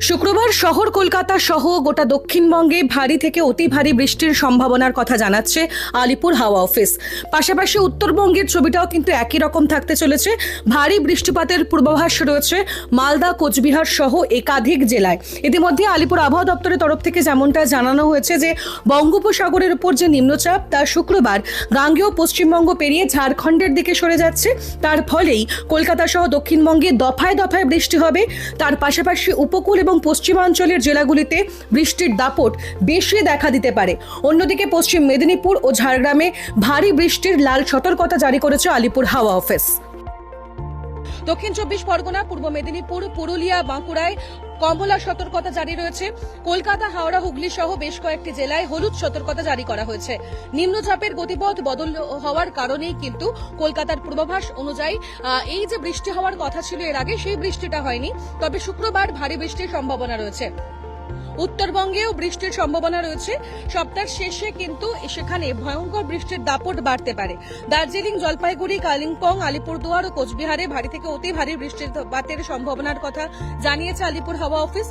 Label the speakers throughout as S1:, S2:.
S1: শুক্রবার শহর কলকাতা সহ গোটা দক্ষিণবঙ্গে ভারী থেকে অতি ভারী বৃষ্টির সম্ভাবনার কথা জানাচ্ছে আলিপুর হাওয়া অফিস। পাশাপাশি উত্তরবঙ্গের ছবিটাও কিন্তু একই রকম থাকতে চলেছে। ভারী বৃষ্টিপাতের পূর্বাভাস রয়েছে মালদা, কোচবিহার সহ একাধিক জেলায়। ইতিমধ্যে আলিপুর আবহাওয়া দপ্তরের তরফ থেকে যেমনটা জানানো হয়েছে যে বঙ্গোপসাগরের উপর যে নিম্নচাপ তা শুক্রবার গাঙ্গেয় পশ্চিমবঙ্গ পেরিয়ে ঝাড়খণ্ডের দিকে সরে যাচ্ছে। তার ফলেই কলকাতা সহ দক্ষিণবঙ্গে দফায় দফায় বৃষ্টি হবে। তার পাশাপাশি উপকূল এবং পশ্চিমাঞ্চলের জেলাগুলিতে বৃষ্টির দাপট বেশি দেখা দিতে পারে। অন্যদিকে পশ্চিম মেদিনীপুর ও ঝাড়গ্রামে ভারী বৃষ্টির লাল সতর্কতা জারি করেছে আলিপুর হাওয়া অফিস। দক্ষিণ 24 পরগনা, পূর্ব মেদিনীপুর, পুরুলিয়া, বাঁকুড়ায় কমলা সতর্কতা জারি রয়েছে। কলকাতা, হাওড়া, হুগলি সহ বেশ কয়েকটি জেলায় হলুদ সতর্কতা জারি করা হয়েছে। নিম্নচাপের গতিপথ বদল হওয়ার কারণেই কিন্তু কলকাতার পূর্বাভাস অনুযায়ী এই যে বৃষ্টি হওয়ার কথা ছিল এর আগে, সেই বৃষ্টিটা হয়নি। তবে শুক্রবার ভারী বৃষ্টির সম্ভাবনা রয়েছে। উত্তরবঙ্গেও বৃষ্টির সম্ভাবনা রয়েছে। সপ্তাহের শেষে কিন্তু সেখানে ভয়ঙ্কর বৃষ্টির দাপট বাড়তে পারে। দার্জিলিং, জলপাইগুড়ি, কালিম্পং, আলিপুরদুয়ার ও কোচবিহারে ভারী থেকে অতি ভারী বৃষ্টিপাতের সম্ভাবনার কথা জানিয়েছে আলিপুর হাওয়া অফিস।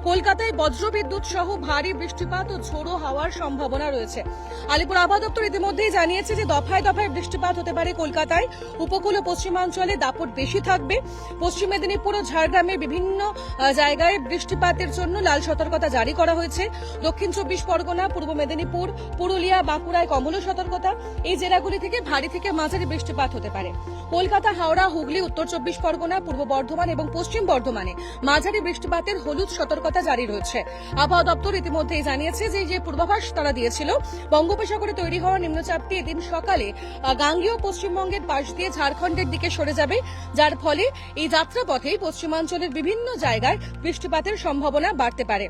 S1: কলকাতায় বজ্রবিদ্যুৎ সহ ভারী বৃষ্টিপাত ও ঝোড়ো হাওয়ার সম্ভাবনা রয়েছে। আলিপুর আবহাওয়া দপ্তর ইতিমধ্যেই জানিয়েছে যে দফায় দফায় বৃষ্টিপাত হতে পারে কলকাতায়। উপকূল ও পশ্চিমাঞ্চলে দাপট বেশি থাকবে। পশ্চিম মেদিনীপুর ও ঝাড়গ্রামের বিভিন্ন জায়গায় বৃষ্টিপাতের জন্য লাল সতর্কতা জারি করা হয়েছে। দক্ষিণ 24 পরগনা, পূর্ব মেদিনীপুর, পুরুলিয়া, বাঁকুড়ায় কমলা সতর্কতা। এই জেলাগুলি থেকে ভারী থেকে মাঝারি বৃষ্টিপাত হতে পারে। কলকাতা, হাওড়া, হুগলি, উত্তর 24 পরগনা, পূর্ব বর্ধমান এবং পশ্চিম বর্ধমানে মাঝারি বৃষ্টিপাতের হলুদ সতর্কতা জারি রয়েছে। আবহাওয়া দপ্তর ইতিমধ্যেই জানিয়েছে যে পূর্বাভাস তারা দিয়েছিল, বঙ্গোপসাগরে তৈরি হওয়া নিম্নচাপটি এদিন সকালে গাঙ্গেয় পশ্চিমবঙ্গের পাশ দিয়ে ঝাড়খণ্ডের দিকে সরে যাবে, যার ফলে এই যাত্রাপথেই পশ্চিমাঞ্চলের বিভিন্ন জায়গায় বৃষ্টিপাতের সম্ভাবনা বাড়তে পারে।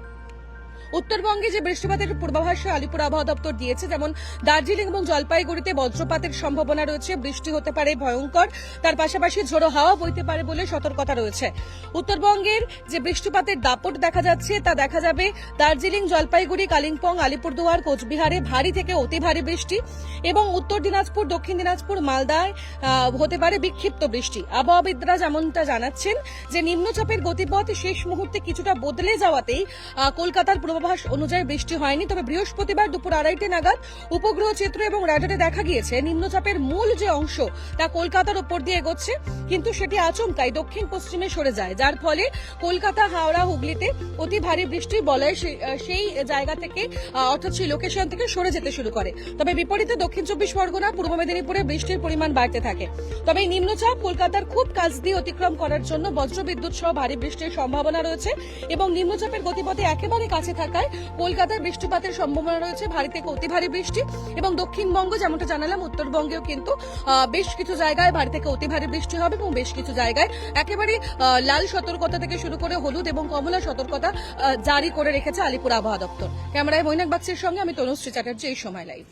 S1: উত্তরবঙ্গে যে বৃষ্টিপাতের পূর্বাভাস আলিপুর আবহাওয়া দপ্তর দিয়েছে, যেমন দার্জিলিং এবং জলপাইগুড়িতে বজ্রপাতের সম্ভাবনা রয়েছে, বৃষ্টি হতে পারে ভয়ঙ্কর। তার পাশাপাশি ঝোড়ো হাওয়া বইতে পারে বলে সতর্কতা রয়েছে। উত্তরবঙ্গের যে বৃষ্টিপাতের দাপট দেখা যাচ্ছে তা দেখা যাবে দার্জিলিং, জলপাইগুড়ি, কালিম্পং, আলিপুরদুয়ার, কোচবিহারে ভারী থেকে অতি ভারী বৃষ্টি এবং উত্তর দিনাজপুর, দক্ষিণ দিনাজপুর, মালদায় হতে পারে বিক্ষিপ্ত বৃষ্টি। আবহাওয়াবিদরা যেমনটা জানাচ্ছেন যে নিম্নচাপের গতিপথ শেষ মুহূর্তে কিছুটা বদলে যাওয়াতেই কলকাতার পূর্বাভাস অনুযায়ী বৃষ্টি হয়নি। তবে বৃহস্পতিবার দুপুর 2:30 নাগাদ উপগ্রহ চিত্র এবং রাডারে দেখা গিয়েছে নিম্নচাপের মূল যে অংশ তা কলকাতার উপর দিয়ে এগোচ্ছে, কিন্তু সেটি আচমকাই দক্ষিণ পশ্চিমে সরে যায়, যার ফলে কলকাতা, হাওড়া, হুগলিতে অতি ভারী বৃষ্টি বলয় সেই জায়গা থেকে অর্থাৎ সেই লোকেশন থেকে সরে যেতে শুরু করে। তবে বিপরীতে দক্ষিণ 24 পরগনা, পূর্ব মেদিনীপুরে বৃষ্টির পরিমাণ বাড়তে থাকে। তবে এই নিম্নচাপ কলকাতার খুব কাছ দিয়ে অতিক্রম করার জন্য বজ্রবিদ্যুৎ সহ ভারী বৃষ্টির সম্ভাবনা রয়েছে এবং নিম্নচাপের গতিপথে একেবারে কাছে থাকায় কলকাতার বৃষ্টিপাতের সম্ভাবনা রয়েছে ভারী থেকে অতি ভারী বৃষ্টি। এবং দক্ষিণবঙ্গ যেমনটা জানালাম, উত্তরবঙ্গেও কিন্তু বেশ কিছু জায়গায় ভারী থেকে অতি ভারী বৃষ্টি হবে এবং বেশ কিছু জায়গায় একেবারে লাল সতর্কতা থেকে শুরু করে হলুদ এবং কমলা সতর্কতা জারি করে রেখেছে আলিপুর আবহাওয়া দপ্তর। ক্যামেরায় মৈনাক বাগচির সঙ্গে আমি তনুশ্রী চ্যাটার্জি, এই সময় লাইভ।